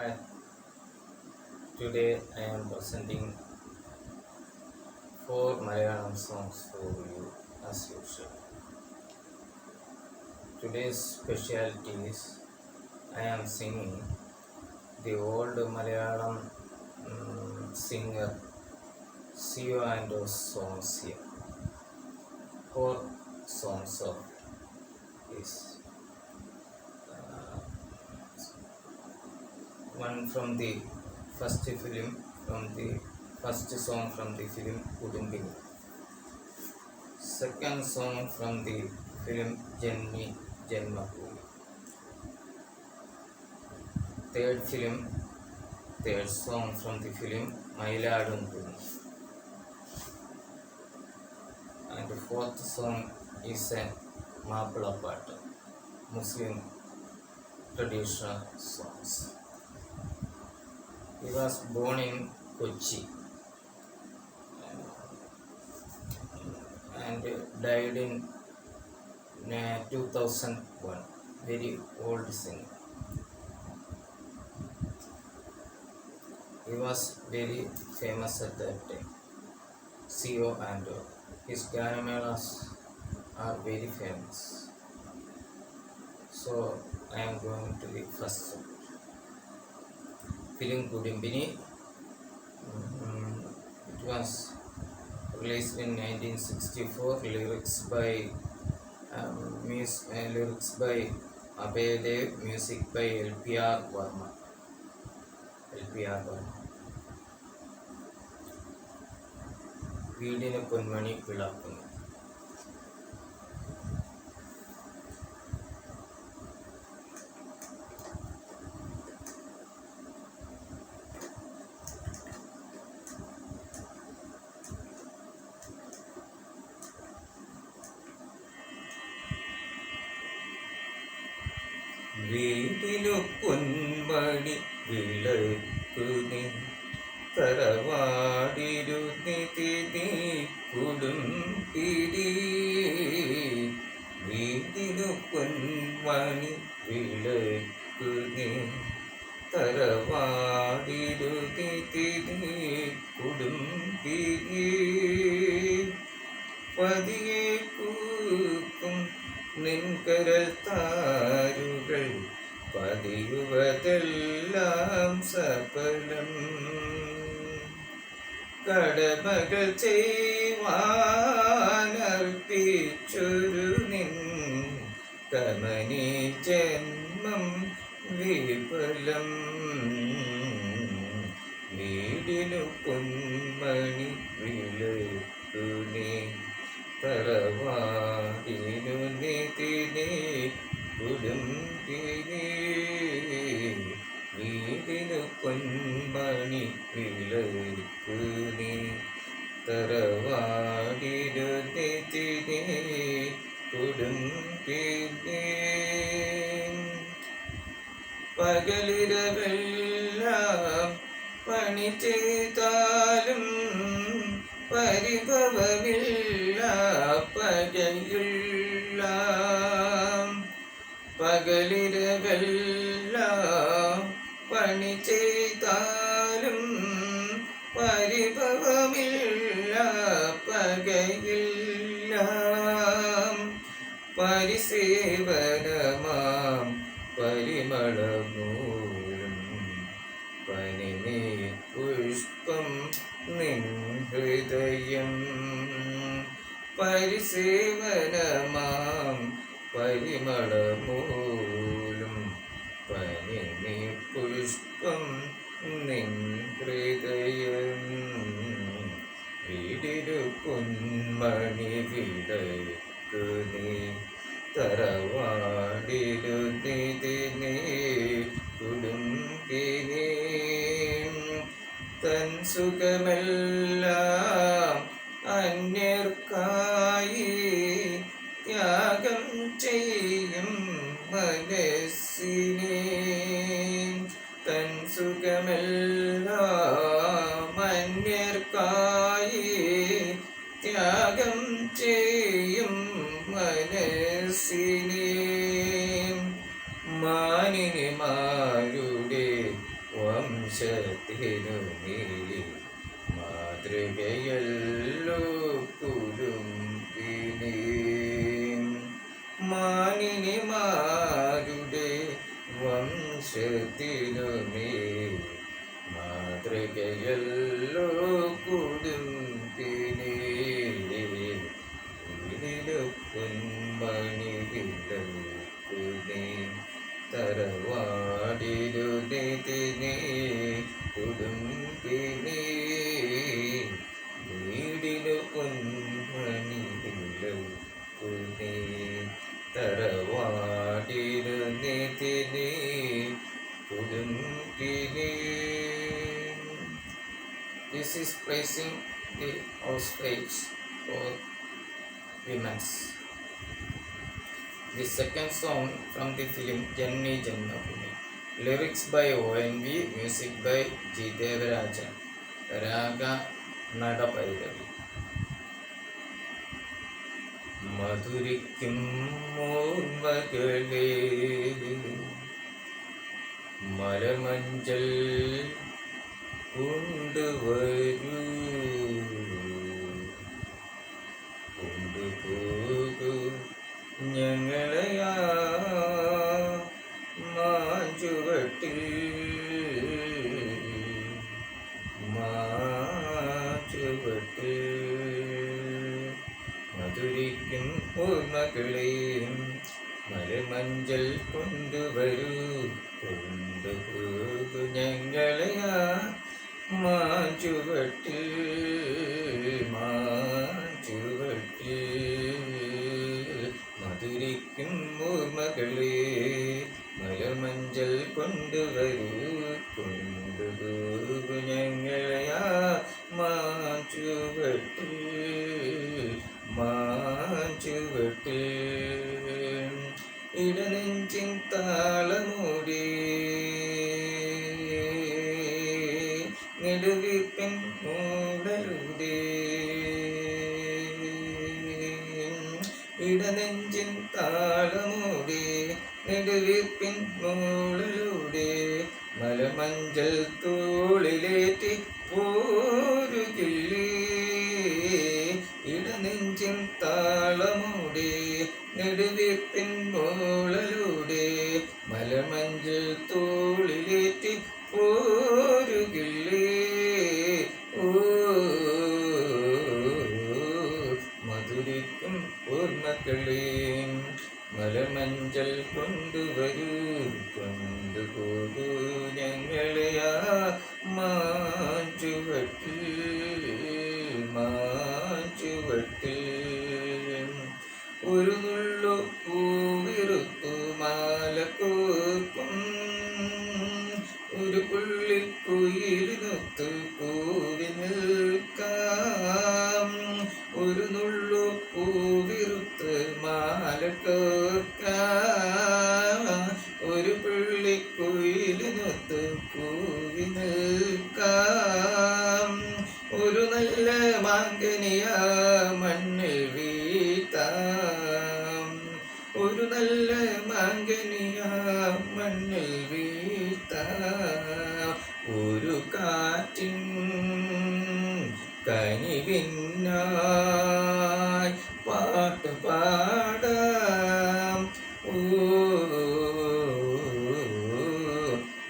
Hi, today I am presenting four Malayalam songs for you as usual. Today's specialty is I am singing the old Malayalam singer Sio Ando's songs here. Four songs of his. One from the first song from the film Kudumbini. Second song from the film Janmi Janmabhoomi. Third song from the film Mailadum Thuni. And the fourth song is a Mapla Pata, Muslim traditional songs. He was born in Kochi and died in 2001. Very old singer. He was very famous at that time. Sio Ando. His Ganamelas are very famous. So I am going to the first song. Film Kudumbini. It was released in 1964. Lyrics by Abhay Dev, music by LPR Verma. വീടിന് പൊന്മണി വിളക്കുന്നു. വീടിനു പൊന്മണി വിളക്കുനി തറവാടിരുന്നിതി കുടുംബിരി. വീടിനു പൊന്മണി വിളക്കുനി തറവാടിരുന്നിതി കുടുംബിരി. പതിയെ കൂക്കും നിൻകരൽ താരുകൾ പതിയുവതെല്ലാം സഫലം. കടമകൾ ചെയ്യുവാനർപ്പിച്ചൊരു നിൻ കമനി ജന്മം വിഫലം. വീടിനു പൊന്മണി വിളക്കുനി തറവാടിനു നിതിനെ കുടുംബിനി. വീടിനു പൊന്മണി വിളക്കുനി തറവാടിനു നിതിനെ കുടുംബിനി. പകലിരവെല്ലാം പണി ചെയ്താലും പരിഭവമില്ല പകയുള്ള. പകലിരവെല്ലാം പണി ചെയ്താലും പരിഭവമില്ല പകയില്ല. പരിസേവനമാം പരിമളമൂലം പനിനീ പുഷ്പം നിൻ ഹൃദയം. പരിസേവനമാം പരിമളമൂലം പനിനീ പുഷ്പം നിൻ ഹൃദയം. വീടിനു പൊന്മണി വിളക്കുനി തറവാടിനു നിതിനെ കുടുംബിനി. തൻ സുഖമെല്ലാം അന്യർക്കായി ത്യാഗം ചെയ്യും മനസ്സിനെ. തൻ സുഖമെല്ലാം അന്യർക്കായി ത്യാഗം ചെയ്യും മനസ്സിനെ. മാനിനിമാരുടെ വംശത്തിനു നീ മാതൃകയല്ലോ കുടുംബിനി. മാനിനിമാരുടെ വംശത്തിനു നീ മാതൃകയല്ലോ കുടുംബിനി. പൊന്മണി വിളക്കുനീ തറവാടിരുതിനെ കുടുംബിനി. വീടിനു പൊന്മണി വിളക്കുനീ തറവാടിരുതിനെ കുടുംബിനി. This is praising the housewives for women. The second song from the film Janni Janmabhoomi. Lyrics by ONV, music by G. Devaraja. Raga Nadapailavi. മധുരിക്കും മോർമകളേ മലമഞ്ചൽ കൊണ്ടുവരൂ കൊണ്ടുപോകൂ ഞങ്ങളെയാ മാഞ്ചുവട്ടിൽ മധുരിക്കും ഓർമ്മകളെയും മലമഞ്ചൽ കൊണ്ടുവരൂ കൊണ്ടുപോകൂ ഞങ്ങളെയാ മാഞ്ചുവട്ടിൽ മധുരിക്കും ഓർമ്മകളെ മലമഞ്ചൽ കൊണ്ടുവരൂ കൊണ്ടുപോകൂ ഞങ്ങളെയാ മാഞ്ചുവട്ടിൽ ഇടനെഞ്ചിൻ താളമൂടി നെടുവിപ്പിൻ മൂടലൂടെ ഇടനെഞ്ചിൻ താളമൂടി നെടുവിപ്പിൻ മൂടലൂടെ മലമഞ്ചൽ തോളിലേറ്റി പോരുകില്ലേ ഇടനെഞ്ചിൻ താളമൂടെ നെടുവിപ്പിൻ മൂളലൂടെ മലമഞ്ചൽ തോളിലേറ്റി പോരുകില്ലേ മധുരിക്കും ഓർമ്മകളെ മലമഞ്ചൽ കൊണ്ടുവരൂ കൊണ്ടുപോകൂ ഞങ്ങളെയാ മാഞ്ചുവട്ടിൽ ഒരു നുള്ളു പൂവിറുത്തു മാലക്കൂർക്കും ഒരു പുള്ളിക്കുയിലിനൊത്തു കൂവി നിൽക്കാം ഒരു നുള്ളു പൂവിറുത്ത് മാലക്കൂർക്കാം ഒരു പുള്ളിക്കുയിലിനൊത്തു കൂവി നിൽക്കാം ഒരു നല്ല മാങ്കനിയാ മണ്ണിൽ വീഴ്ത്താം ഒരു നല്ല മാങ്കനിയാ മണ്ണിൽ വീഴ്ത്താം ഒരു കാറ്റിൻ കനിവിനായി പാട്ട് പാടാം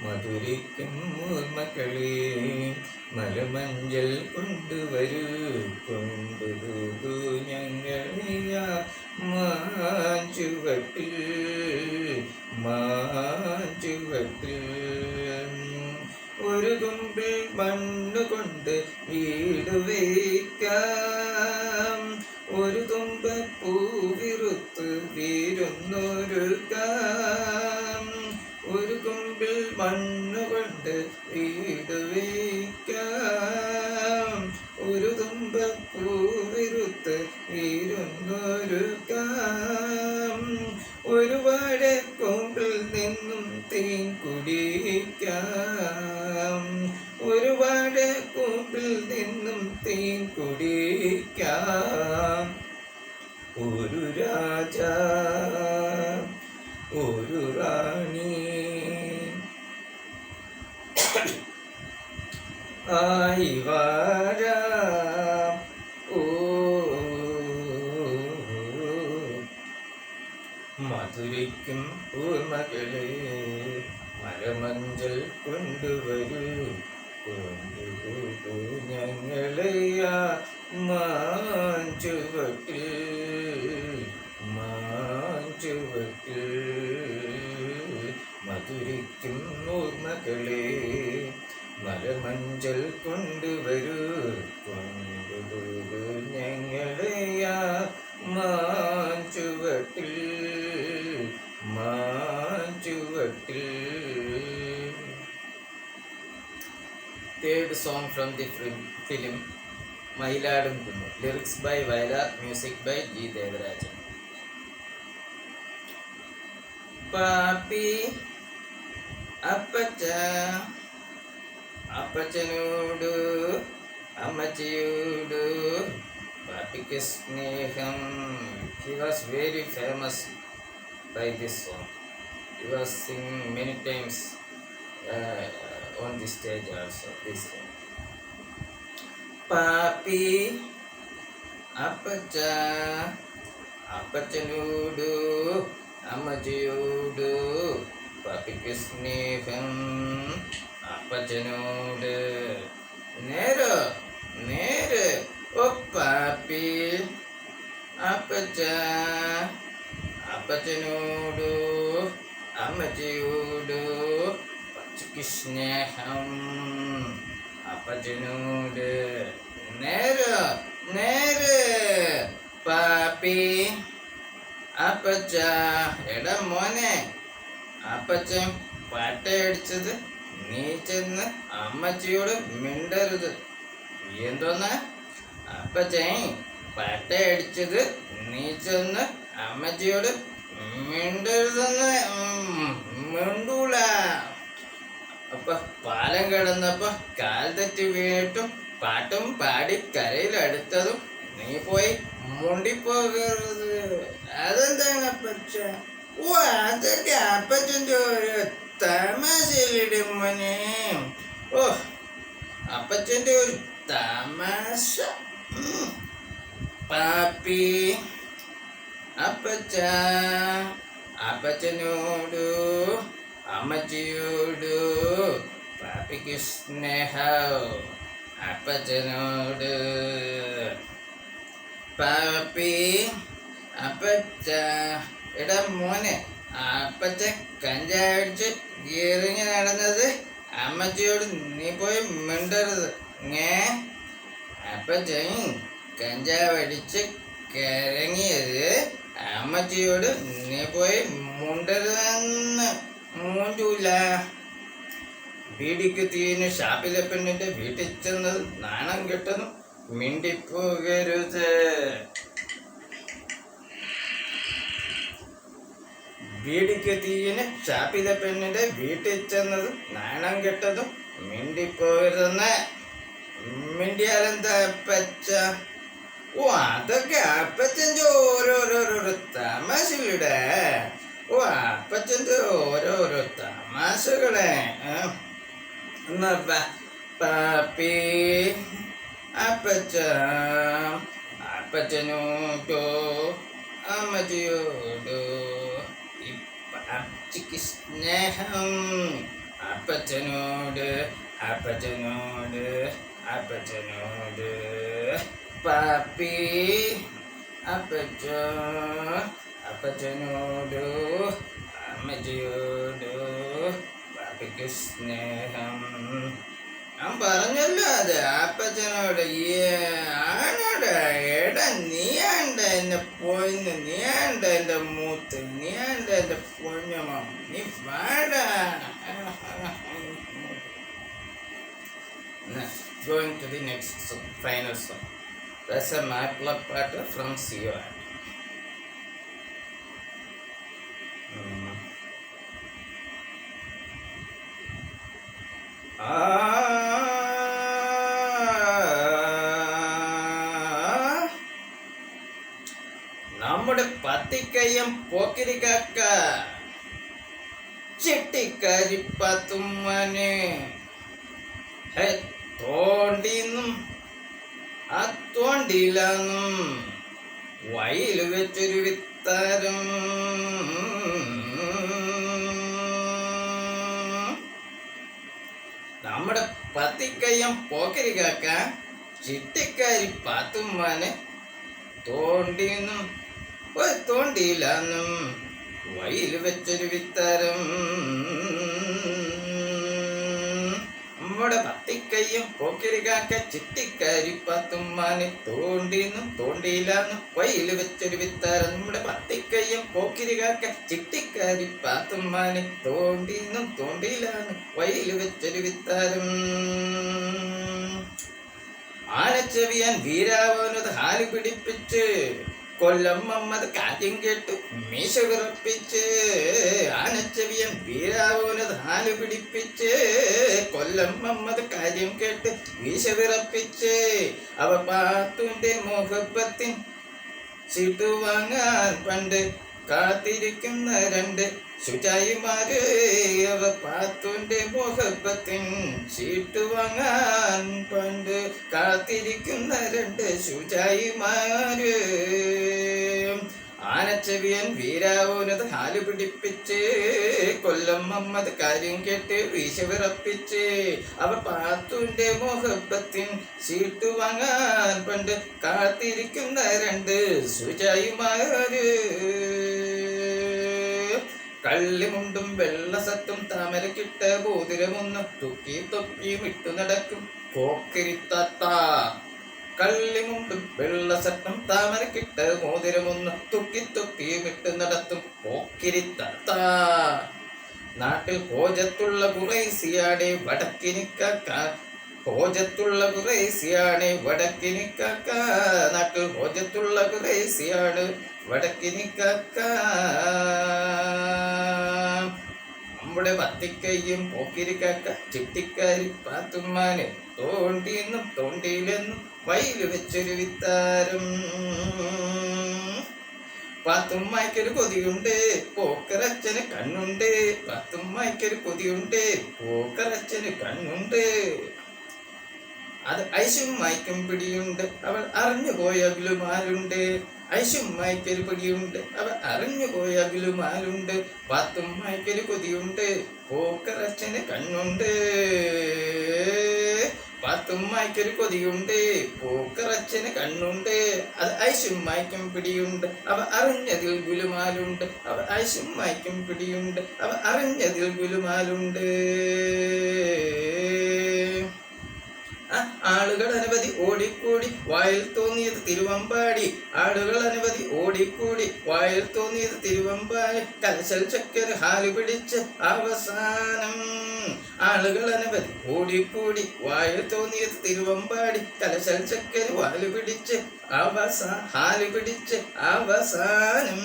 മധുരിക്കും ഓർമ്മകളെ മലമഞ്ചൽ കൊണ്ടുവരൂ കൊണ്ടുപോകൂ ഞങ്ങളെയാ മാഞ്ചുവട്ടിൽ ഒരു കുമ്പിൽ മണ്ണുകൊണ്ട് വീട് വയ്ക്കാം ഒരു തുമ്പ പൂവിറുത്ത് വീരുന്നൊരുക്കാം ഒരു കുമ്പിൽ മണ്ണുകൊണ്ട് വീട് വയ്ക്കാം ഒരു തുമ്പ പൂവിറുത്ത് വീരുന്നൊരുക്കാം ഒരുപാട് കൊമ്പിൽ നിന്നും തേൻ കുടിക്കാം ഒരുപാട് കൊമ്പിൽ നിന്നും തേൻ കുടിക്കാം ഒരു രാജ ഒരു റാണി ആയി വാരാം. ഓ മധുരയ്ക്കും ഓർമ്മകളെ മരമഞ്ചൽ കൊണ്ടുവരൂ, കൊണ്ടുപോകൂ ഞങ്ങളെയാ മാഞ്ചുവട്ടിൽ, മാഞ്ചുവട്ടിൽ. മധുരയ്ക്കും ഓർമ്മകളെ മരമഞ്ചൽ കൊണ്ടുവരൂ, കൊണ്ടുപോകൂ ഞങ്ങളെയാ മാഞ്ചുവട്ടിൽ, മാഞ്ചുവട്ടിൽ. Third song from the film Mayiladum Kunnu. Lyrics by Vailar, music by G. Devarajan. Papi Appacha, Appachanodu, Ammachiyudu, Papikku Sneham. He was very famous by this song. He was singing many times on the stage also. This song. Papi Appacha, Appachanodu, Ammachiyudu, Papikku Sneham, Appachanodu. Nero, Nero, oh Papi Appacha, Appachanodu, Ammachiyudu, Papikku Sneham, Appachanodu. Nero, Nero, Papi അപ്പച്ച. എടാ മോനെ, അപ്പച്ചൻ പാട്ടയടിച്ചത് നീ ചെന്ന് അമ്മച്ചിയോട് മിണ്ടരുത്. എന്തോന്ന്? അപ്പച്ചൻ പാട്ടയടിച്ചത് നീ ചെന്ന് അമ്മച്ചിയോട് മിണ്ടരുതെന്ന്. മിണ്ടൂല. അപ്പൊ പാലം കിടന്നപ്പോ കാൽ തെറ്റി വീണിട്ടും പാട്ടും പാടി കരയിലെടുത്തതും നീ പോയി മുണ്ടിപ്പോകരുത്. അതെന്താണ് അപ്പച്ച? ഓ, അതൊക്കെ അപ്പച്ചൻ്റെ ഒരു തമാശയിലിടും മോനെ. ഓ, അപ്പച്ചൻ്റെ ഒരു തമാശ. പാപ്പി അപ്പച്ച, അപ്പച്ചനോടു അമ്മച്ചിയോടു പാപ്പിക്ക് സ്നേഹം. അപ്പച്ചനോട് പാപ്പി അപ്പച്ച. എടാ മോനെ, അപ്പച്ച കഞ്ചാടിച്ച് ഇറങ്ങി നടന്നത് അമ്മച്ചിയോട് നീ പോയി മിണ്ടരുത്. അപ്പച്ചൻ കഞ്ചാവടിച്ച് കരങ്ങിയത് അമ്മച്ചിയോട് നീ പോയി മുണ്ടരുതെന്ന്. മൂണ്ടൂല. ബീഡിക്ക് തീന് ഷാപ്പിലെ പെണ്ണിന്റെ വീട്ടിൽ ചെന്നത് നാണം കെട്ടതും മിണ്ടിപ്പോകരുത്. ബീഡിക്ക് തീന് ഷാപ്പിലെ പെണ്ണിന്റെ വീട്ടിൽ ചെന്നതും നാണം കെട്ടതും മിണ്ടിപ്പോകരുതെന്ന്. മിണ്ടിയാലെന്താ അപ്പച്ച? ഓ, അതൊക്കെ അപ്പച്ചൻ്റെ ഓരോരോരോ തമാശകളിടെ. ഓ, അപ്പച്ചൻ്റെ ഓരോരോ തമാശകളെ. എന്നാ പാപ്പി അപ്പച്ച, അപ്പച്ചനോടോ അമ്മച്ചിയോടോ അപ്പച്ചിക്ക് സ്നേഹം. അപ്പച്ചനോട്, അപ്പച്ചനോട്, അപ്പച്ചനോട്. പാപ്പി അപ്പച്ച, അപ്പച്ചനോടു അമ്മച്ചിയോടു പാപ്പിക്ക് സ്നേഹം. ഞാൻ പറഞ്ഞല്ലോ അത് അപ്പച്ചനോട്. ആണോട്? എടാ, നീയാണ്ട എന്നെ പോയിന്ന്, നീയാണ്ട എന്റെ മൂത്ത്, നീയാണ്ട എന്റെ പൊന്നമ്മ. നീ വാടാ. Going to the next song, final song. That's a Maipula patter from CO. നമ്മുടെ പത്തിക്കയ്യം പോക്കിരിക്കാക്ക ചിട്ടിക്കരിപ്പത്തുമ്മന്. തോണ്ടിയില്ലാന്നും വയൽ വെച്ചൊരു വിത്താരം നമ്മുടെ പത്തിക്കയ്യം പോക്കരി കാക്ക ചിട്ടിക്കാരി പാത്തുമ്മാനെ തോണ്ടിന്നും തോണ്ടിയില്ലാന്നും വയൽ വെച്ചൊരു വിത്താരം നമ്മുടെ പത്തിക്കയ്യം പോക്കരി കാക്ക ചിട്ടിക്കാരി പാത്തുമ്മാനെ തോണ്ടിന്നും തോണ്ടിയില്ലാന്നും വയൽ വെച്ചൊരു വിത്താരം നമ്മുടെ പത്തിക്കയ്യം പോക്കരി കാക്ക ചിട്ടിക്കാരി പാത്തുമ്മാനെ തോണ്ടിന്നും തോണ്ടിയില്ലാന്നും വയൽ വെച്ചൊരു വിത്താരം ആനച്ചെവിയാൻ വീരാവനത് ഹാല് പിടിപ്പിച്ച് കൊല്ലം മമ്മത് കാര്യം കേട്ടു മീശ വിറപ്പിച്ച് ആനച്ചെവിയൻ വീരാവനത് ഹാല് പിടിപ്പിച്ച് കൊല്ലം മമ്മത് കാര്യം കേട്ട് മീശ വിറപ്പിച്ച് അവ പാത്തുന്റെ മുഹബത്തിൻ ചീട്ടു വാങ്ങാൻ പണ്ട് കാത്തിരിക്കുന്ന രണ്ട് ശുചായിമാര് അവ പാത്തുന്റെ മുഹബത്തിൻ ചീട്ടു വാങ്ങാൻ പണ്ട് കാത്തിരിക്കുന്ന രണ്ട് ശുചായിമാര് ആനച്ചെവിയൻ വീരാവനത് ഹാല് പിടിപ്പിച്ച് കൊല്ലം മമ്മത് കാര്യം കേട്ട് വീശ വിറപ്പിച്ച് അവ പാത്തുന്റെ മുഹബത്തിൻ ചീട്ടു വാങ്ങാൻ പണ്ട് കാത്തിരിക്കുന്ന രണ്ട് ശുചായിമാര് കള്ളിമുണ്ടും വെള്ളസത്തും താമരക്കിട്ട ബോധിരമൊന്ന് തുക്കി തൊക്കിയും ഇട്ടു നടക്കും പോക്കരിത്താത്ത കള്ളിമുണ്ടും വെള്ളസത്തും താമരക്കിട്ട മോതിരമൊന്ന് തുക്കി തൊക്കിയും ഇട്ടു നടത്തും പോക്കിരിത്താത്ത നാട്ടിൽ ഹോജത്തുള്ള കുറേസിയാടെ വടക്കിനിക്കാക്ക ഹോജത്തുള്ള കുറേസിയാണ് വടക്കിനിക്കാക്ക നാട്ടിൽ ഹോജത്തുള്ള കുറേസിയാണ് വടക്കിനിക്കാക്ക നമ്മുടെ പത്തിക്കയ്യും പോക്കിരിക്കാക്ക ചിട്ടിക്കാരി പാത്തുമ്മാനെ തോണ്ടിയെന്നും തോണ്ടിയിലെന്നും വയല് വെച്ചൊരു വിത്താരം പാത്തുമ്മായ്ക്കൊരു കൊതിയുണ്ട് പോക്കറച്ചന് കണ്ണുണ്ട് പാത്തുമ്മായ്ക്കൊരു കൊതിയുണ്ട് പോക്കറച്ചന് കണ്ണുണ്ട് അത് ഐശുമ്മായ്ക്കും പിടിയുണ്ട് അവൾ അറിഞ്ഞുപോയ ഗുലുമാലുണ്ട് ഐശുമ്മായ്ക്കൊരു പിടിയുണ്ട് അവൾ അറിഞ്ഞുപോയ ഗുലുമാലുണ്ട് പാത്തുമ്മായ്ക്കൊരു കൊതിയുണ്ട് പോക്കറച്ചന് കണ്ണുണ്ട് പാത്തുമ്മായ്ക്കൊരു കൊതിയുണ്ട് പോക്കറച്ചന് കണ്ണുണ്ട് അത് ഐശുമ്മായ്ക്കും പിടിയുണ്ട് അവ അറിഞ്ഞതിൽ ഗുലുമാലുണ്ട് അവ ഐശുമ്മായ്ക്കും പിടിയുണ്ട് അവ അറിഞ്ഞതിൽ ഗുലുമാലുണ്ട് ആളുകൾ അനവധി ഓടിക്കൂടി വായിൽ തോന്നിയത് തിരുവമ്പാടി ആളുകൾ അനവധി ഓടിക്കൂടി വായിൽ തോന്നിയത് തിരുവമ്പാടി കലശൽ ചക്കര ഹാല് പിടിച്ച് അവസാനം ആളുകൾ അനവധി ഓടിക്കൂടി വായിൽ തോന്നിയത് തിരുവമ്പാടി കലശൽ ചക്കര ഹാല് പിടിച്ച് ഹാല് പിടിച്ച് അവസാനം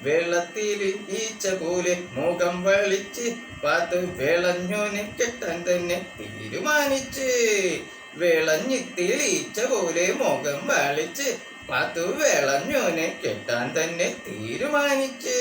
വെള്ളത്തിൽ ഈച്ച പോലെ മുഖം വളിച്ച് പാത്ത് വിളഞ്ഞോനെ കെട്ടാൻ തന്നെ തീരുമാനിച്ച് വിളഞ്ഞിത്തിൽ ഈച്ച പോലെ മുഖം വളിച്ച് പാത്തു വിളഞ്ഞോനെ കെട്ടാൻ തന്നെ തീരുമാനിച്ച്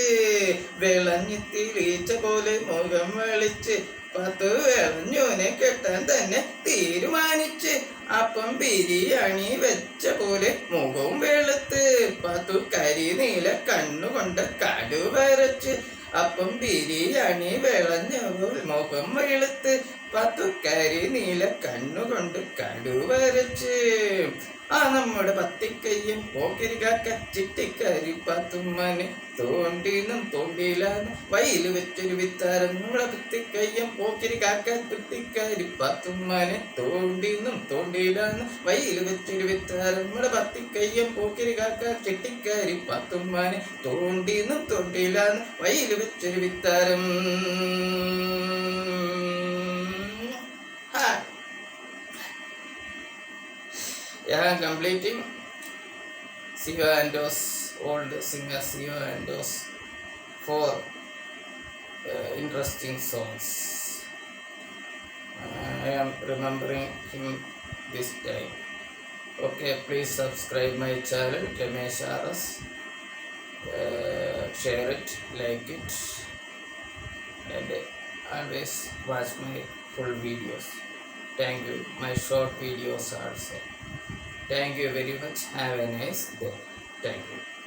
വിളഞ്ഞിത്തിൽ ഈച്ച പോലെ മുഖം വളിച്ച് പാത്തു വിളഞ്ഞോനെ കെട്ടാൻ തന്നെ തീരുമാനിച്ച് അപ്പം ബിരിയാണി വെച്ച പോലെ മുഖവും വെളുത്ത് പാത്തു കരിനീല കണ്ണുകൊണ്ട് കടു വരച്ച് അപ്പം ബിരിയാണി വിളഞ്ഞപ്പോൾ മുഖം വെളുത്ത് പാത്തു കരിനീല കണ്ണുകൊണ്ട് കടു വരച്ച് നമ്മുടെ പത്തിക്കയ്യും പോക്കിരിക്കാക്ക ചിട്ടിക്കാരി പാത്തുമ്മാനെ തോണ്ടിന്നും തോണ്ടിയില്ലാന്ന് വയല് വെച്ചൊരു വിത്താരം നമ്മുടെ പത്തിക്കയ്യും പോക്കിരിക്കാക്ക ചിട്ടിക്കാരി പാത്തുമ്മാനെ തോണ്ടിന്നും തോണ്ടിയില്ലാന്ന് വയല് വെച്ചൊരു വിത്താരം നമ്മുടെ പത്തിക്കയ്യും പോക്കിരിക്കാക്ക ചിട്ടിക്കാരി പാത്തുമ്മാനെ തോണ്ടിന്നും തോണ്ടിയില്ലാന്ന് വയല് വെച്ചൊരു വിത്താരം. Yeah, I'm completing Siva Andos, old singer Siva Andos, 4 interesting songs. I am remembering him this time. Okay, please subscribe my channel, Ramesh RS. Share it, like it, and always watch my full videos. Thank you. My short videos also. Thank you very much. Have a nice day. Thank you.